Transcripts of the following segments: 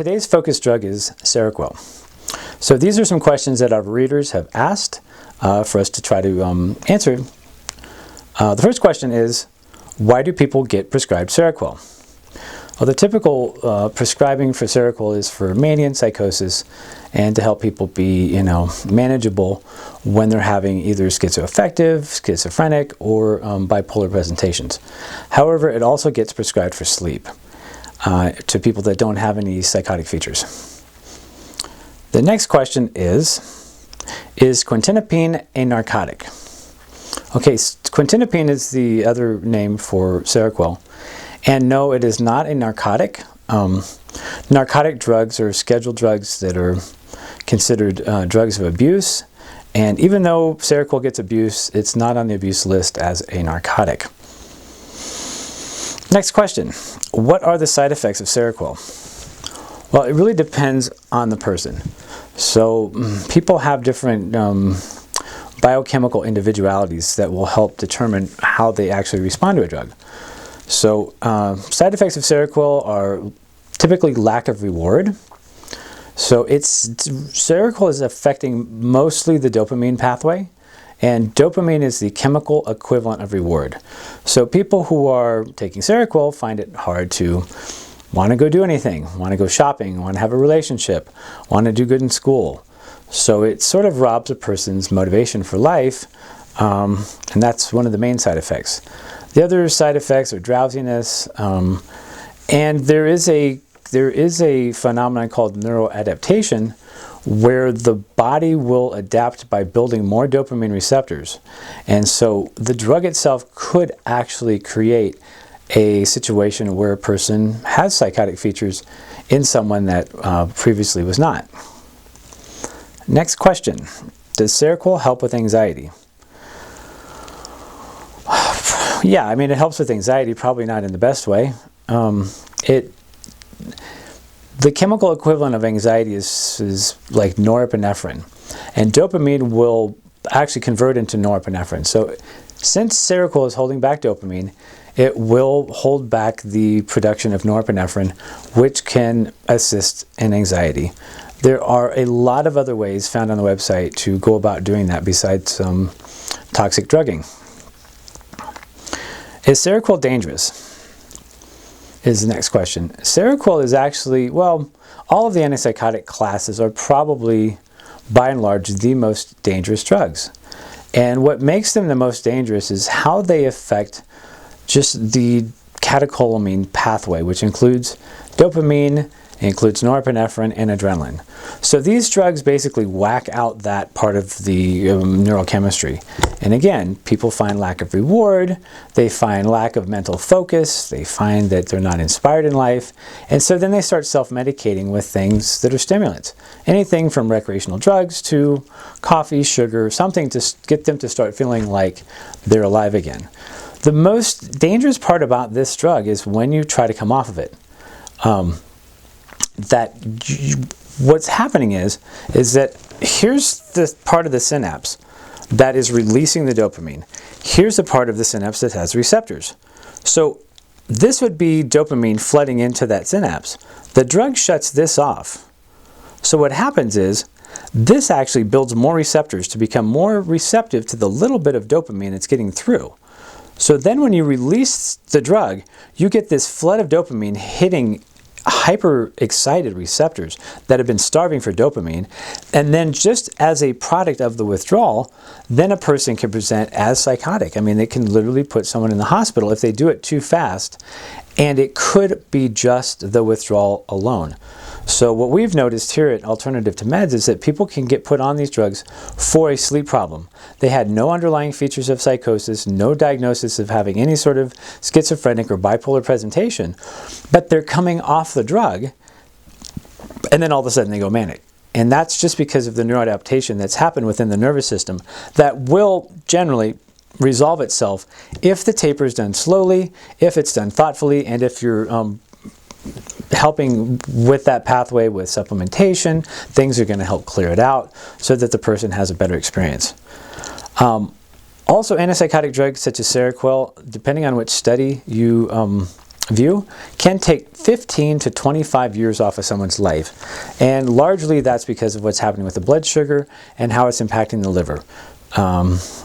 today's focus drug is Seroquel. So these are some questions that our readers have asked for us to try to answer. The first question is, why do people get prescribed Seroquel? Well, the typical prescribing for Seroquel is for mania and psychosis and to help people be, manageable when they're having either schizoaffective, schizophrenic, or bipolar presentations. However, it also gets prescribed for sleep to people that don't have any psychotic features. The next question is Quetiapine a narcotic? Okay, Quetiapine is the other name for Seroquel. And no, it is not a narcotic. Narcotic drugs are scheduled drugs that are considered drugs of abuse. And even though Seroquel gets abuse, it's not on the abuse list as a narcotic. Next question. What are the side effects of Seroquel? Well, it really depends on the person. So people have different biochemical individualities that will help determine how they actually respond to a drug. So side effects of Seroquel are typically lack of reward. So Seroquel is affecting mostly the dopamine pathway, and dopamine is the chemical equivalent of reward. So people who are taking Seroquel find it hard to want to go do anything, want to go shopping, want to have a relationship, want to do good in school. So it sort of robs a person's motivation for life, and that's one of the main side effects. The other side effects are drowsiness, and there is a phenomenon called neuroadaptation where the body will adapt by building more dopamine receptors. And so the drug itself could actually create a situation where a person has psychotic features in someone that previously was not. Next question. Does Seroquel help with anxiety? Yeah, I mean, it helps with anxiety, probably not in the best way. The chemical equivalent of anxiety is like norepinephrine, and dopamine will actually convert into norepinephrine. So since Seroquel is holding back dopamine, it will hold back the production of norepinephrine, which can assist in anxiety. There are a lot of other ways found on the website to go about doing that besides toxic drugging. Is Seroquel dangerous? Is the next question. Seroquel is actually, well, all of the antipsychotic classes are probably, by and large, the most dangerous drugs. And what makes them the most dangerous is how they affect just the catecholamine pathway, which includes dopamine, includes norepinephrine, and adrenaline. So these drugs basically whack out that part of the neurochemistry. And again, people find lack of reward, they find lack of mental focus, they find that they're not inspired in life, and so then they start self-medicating with things that are stimulants. Anything from recreational drugs to coffee, sugar, something to get them to start feeling like they're alive again. The most dangerous part about this drug is when you try to come off of it. What's happening is that here's the part of the synapse that is releasing the dopamine. Here's the part of the synapse that has receptors. So this would be dopamine flooding into that synapse. The drug shuts this off. So what happens is this actually builds more receptors to become more receptive to the little bit of dopamine that's getting through. So then when you release the drug, you get this flood of dopamine hitting hyper-excited receptors that have been starving for dopamine, and then just as a product of the withdrawal, then a person can present as psychotic. I mean, they can literally put someone in the hospital if they do it too fast, and it could be just the withdrawal alone. So what we've noticed here at Alternative to Meds is that people can get put on these drugs for a sleep problem. They had no underlying features of psychosis, no diagnosis of having any sort of schizophrenic or bipolar presentation, but they're coming off the drug, and then all of a sudden they go manic. And that's just because of the neuroadaptation that's happened within the nervous system that will generally resolve itself if the taper is done slowly, if it's done thoughtfully, and if you're helping with that pathway with supplementation, things are going to help clear it out so that the person has a better experience. Also, antipsychotic drugs such as Seroquel, depending on which study you view can take 15 to 25 years off of someone's life. And largely that's because of what's happening with the blood sugar and how it's impacting the liver.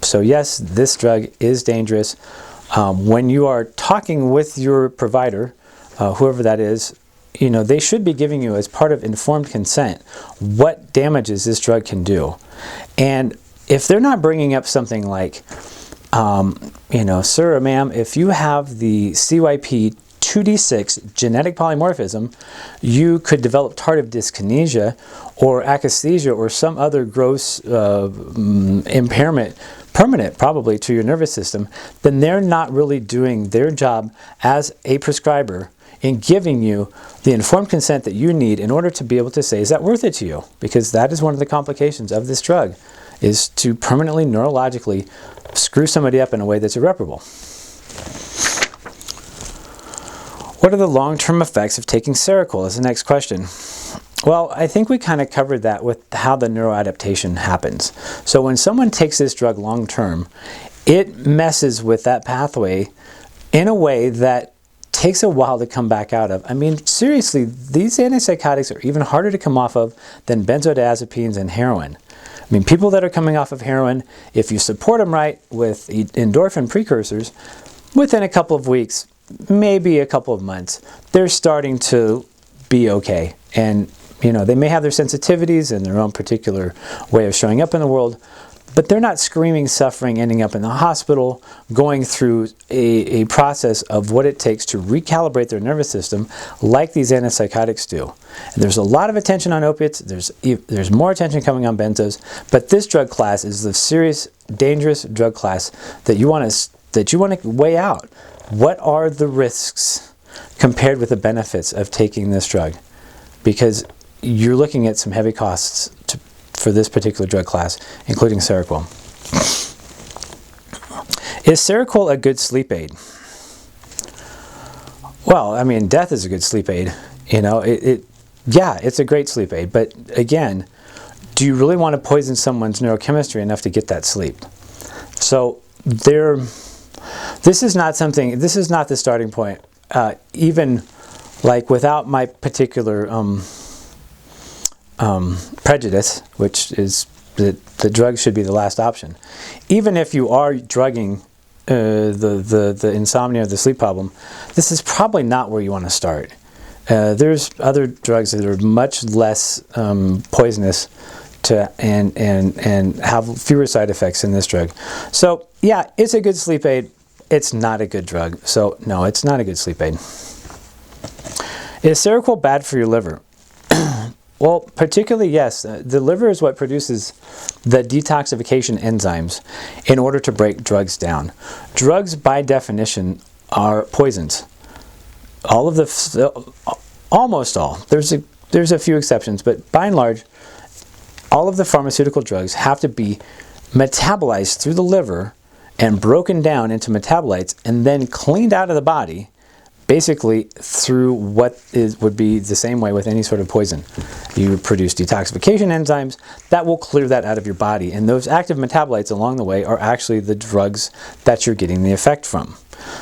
So yes, this drug is dangerous. When you are talking with your provider, whoever that is, you know, they should be giving you, as part of informed consent, what damages this drug can do. And if they're not bringing up something like, you know, sir or ma'am, if you have the CYP2D6 genetic polymorphism, you could develop tardive dyskinesia or akathisia or some other gross impairment, permanent probably, to your nervous system, then they're not really doing their job as a prescriber in giving you the informed consent that you need in order to be able to say, is that worth it to you? Because that is one of the complications of this drug, is to permanently neurologically screw somebody up in a way that's irreparable. What are the long-term effects of taking Seroquel is the next question. Well, I think we kind of covered that with how the neuroadaptation happens. So when someone takes this drug long-term, it messes with that pathway in a way that takes a while to come back out of. I mean, seriously, these antipsychotics are even harder to come off of than benzodiazepines and heroin. I mean, people that are coming off of heroin, if you support them right with endorphin precursors, within a couple of weeks, maybe a couple of months, they're starting to be okay. And, you know, they may have their sensitivities and their own particular way of showing up in the world, but they're not screaming, suffering, ending up in the hospital, going through a process of what it takes to recalibrate their nervous system like these antipsychotics do. And there's a lot of attention on opiates, there's more attention coming on benzos, but this drug class is the serious, dangerous drug class that you want to weigh out. What are the risks compared with the benefits of taking this drug? Because you're looking at some heavy costs for this particular drug class, including Seroquel. Is Seroquel a good sleep aid? Well, I mean, death is a good sleep aid. You know, yeah, it's a great sleep aid. But again, do you really want to poison someone's neurochemistry enough to get that sleep? So this is not the starting point. Even like without my particular prejudice, which is that the drug should be the last option. Even if you are drugging the insomnia or the sleep problem, this is probably not where you want to start. There's other drugs that are much less poisonous and have fewer side effects than this drug. So yeah, it's a good sleep aid. It's not a good drug. So no, it's not a good sleep aid. Is Seroquel bad for your liver? Well, particularly, yes. The liver is what produces the detoxification enzymes in order to break drugs down. Drugs, by definition, are poisons. Almost all. There's a few exceptions, but by and large, all of the pharmaceutical drugs have to be metabolized through the liver and broken down into metabolites and then cleaned out of the body, basically through would be the same way with any sort of poison. You produce detoxification enzymes that will clear that out of your body, and those active metabolites along the way are actually the drugs that you're getting the effect from.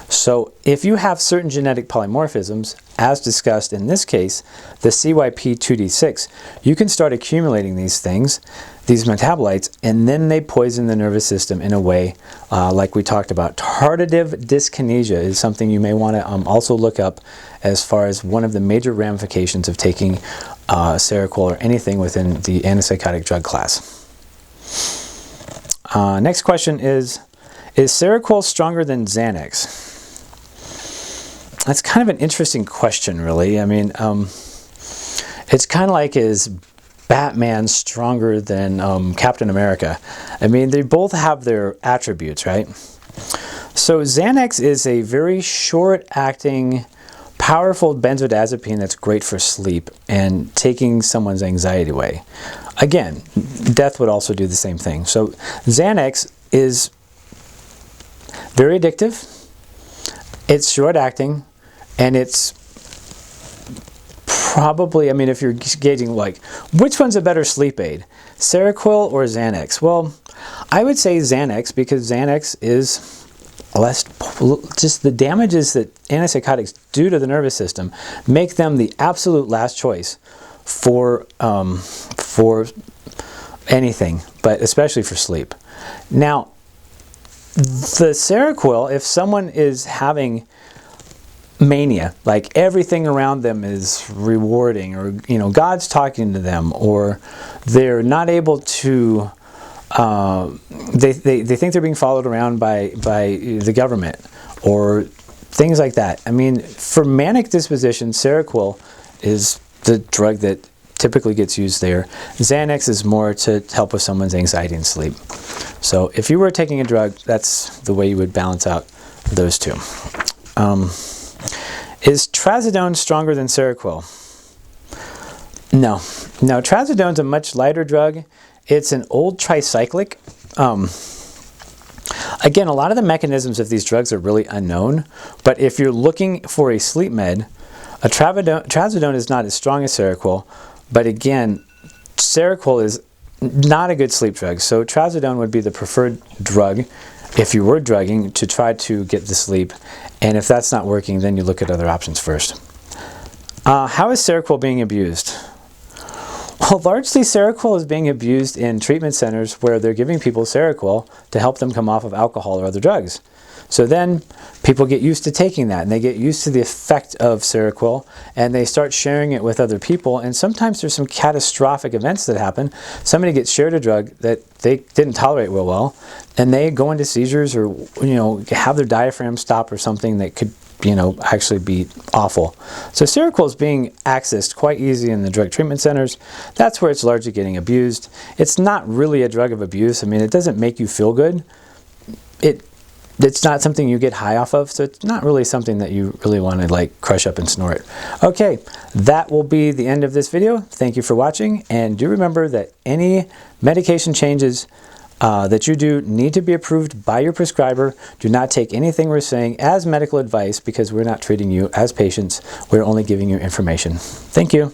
So if you have certain genetic polymorphisms, as discussed in this case, the CYP2D6, you can start accumulating these things, these metabolites, and then they poison the nervous system in a way like we talked about. Tardive dyskinesia is something you may want to also look up as far as one of the major ramifications of taking Seroquel or anything within the antipsychotic drug class. Next question is Seroquel stronger than Xanax? That's kind of an interesting question, really. I mean, it's kind of like, is Batman stronger than Captain America? I mean, they both have their attributes, right? So Xanax is a very short-acting, powerful benzodiazepine that's great for sleep and taking someone's anxiety away. Again, death would also do the same thing. So Xanax is very addictive, it's short-acting, and it's probably, I mean, if you're gauging like, which one's a better sleep aid, Seroquel or Xanax? Well, I would say Xanax, because Xanax is just the damages that antipsychotics do to the nervous system make them the absolute last choice for anything, but especially for sleep. Now, the Seroquel, if someone is having mania, like everything around them is rewarding, or God's talking to them, or they're not able to, they think they're being followed around by the government, or things like that. I mean, for manic disposition, Seroquel is the drug that typically gets used there. Xanax is more to help with someone's anxiety and sleep. So if you were taking a drug, that's the way you would balance out those two. Is Trazodone stronger than Seroquel? No. No, Trazodone's a much lighter drug. It's an old tricyclic. Again, a lot of the mechanisms of these drugs are really unknown, but if you're looking for a sleep med, Trazodone is not as strong as Seroquel, but again, Seroquel is not a good sleep drug, so Trazodone would be the preferred drug if you were drugging to try to get the sleep, and if that's not working, then you look at other options first. How is Seroquel being abused? Well, largely Seroquel is being abused in treatment centers where they're giving people Seroquel to help them come off of alcohol or other drugs. So then people get used to taking that, and they get used to the effect of Seroquel, and they start sharing it with other people, and sometimes there's some catastrophic events that happen. Somebody gets shared a drug that they didn't tolerate real well, and they go into seizures, or have their diaphragm stop or something that could actually be awful. So Seroquel is being accessed quite easy in the drug treatment centers. That's where it's largely getting abused. It's not really a drug of abuse. I mean, it doesn't make you feel good. It's not something you get high off of, so it's not really something that you really want to like crush up and snort. Okay, that will be the end of this video. Thank you for watching, and do remember that any medication changes that you do need to be approved by your prescriber. Do not take anything we're saying as medical advice, because we're not treating you as patients. We're only giving you information. Thank you.